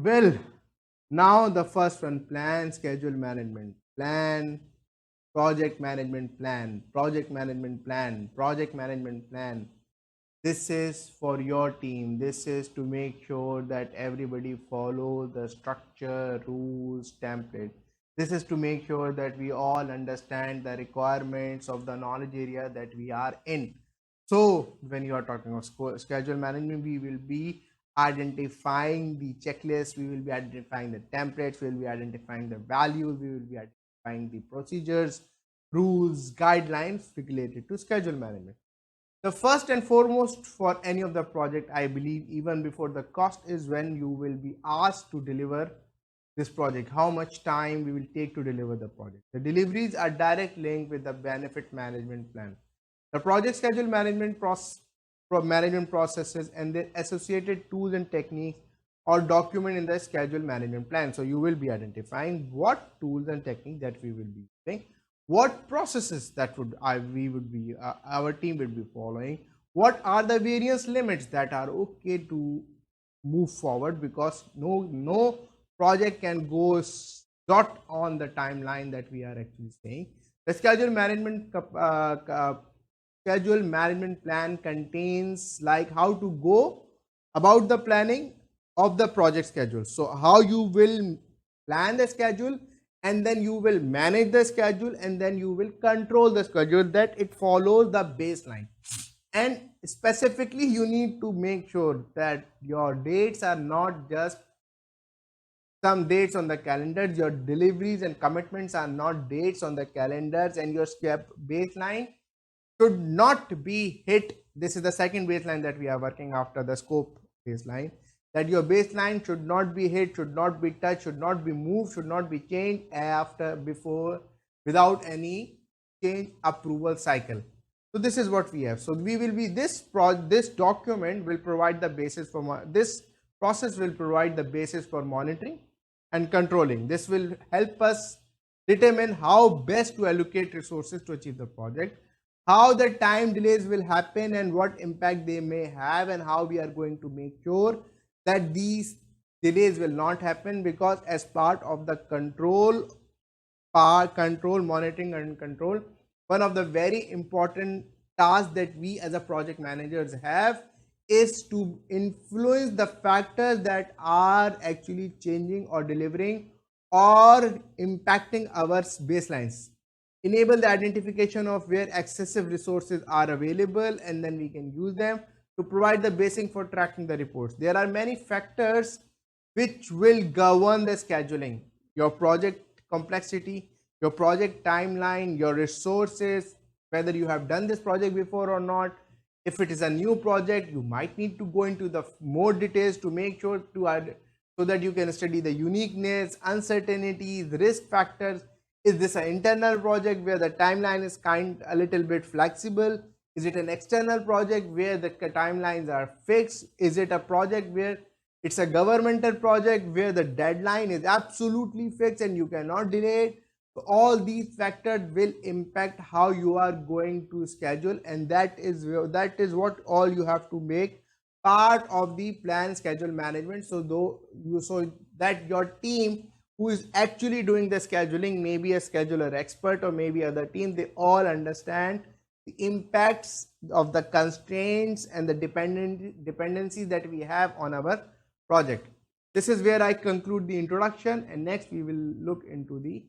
Well, now the first one, plan, schedule management, plan, project management plan, project management plan, project management plan. This is for your team. This is to make sure that everybody follow the structure, rules, template. This is to make sure that we all understand the requirements of the knowledge area that we are in. So when you are talking about schedule management, we will be identifying the checklist, we will be identifying the templates, we will be identifying the values, we will be identifying the procedures, rules, guidelines related to schedule management. The first and foremost for any of the project, I believe, even before the cost, is when you will be asked to deliver this project, how much time we will take to deliver the project. The deliveries are direct linked with the benefit management plan. The project schedule management processes and their associated tools and techniques are documented in the schedule management plan. So you will be identifying what tools and techniques that we will be using, what processes that our team would be following, what are the various limits that are okay to move forward, because no project can go not on the timeline that we are actually saying. The schedule management plan contains like how to go about the planning of the project schedule. So how you will plan the schedule, and then you will manage the schedule, and then you will control the schedule, that it follows the baseline. And specifically, you need to make sure that your dates are not just some dates on the calendars. Your deliveries and commitments are not dates on the calendars, and your baseline should not be hit. This is the second baseline that we are working after the scope baseline, that your baseline should not be hit, should not be touched, should not be moved, should not be changed before without any change approval cycle. So this is what we have. So we will be this document will provide the basis for this process will provide the basis for monitoring and controlling. This will help us determine how best to allocate resources to achieve the project, how the time delays will happen and what impact they may have, and how we are going to make sure that these delays will not happen, because as part of the control, monitoring and control, one of the very important tasks that we as a project managers have is to influence the factors that are actually changing or delivering or impacting our baselines, enable the identification of where excessive resources are available, and then we can use them to provide the basis for tracking the reports. There are many factors which will govern the scheduling: your project complexity, your project timeline, your resources, whether you have done this project before or not. If it is a new project, you might need to go into the more details to make sure to add, so that you can study the uniqueness, uncertainties, risk factors. Is this an internal project where the timeline is a little bit flexible? Is it an external project where the timelines are fixed? Is it a project where it's a governmental project where the deadline is absolutely fixed and you cannot delay it? All these factors will impact how you are going to schedule, and that is what all you have to make part of the plan schedule management. So that your team who is actually doing the scheduling, maybe a scheduler expert or maybe other team, they all understand the impacts of the constraints and the dependencies that we have on our project. This is where I conclude the introduction, and next we will look into the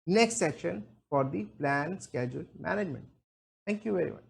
next section for the plan schedule management. Thank you very much.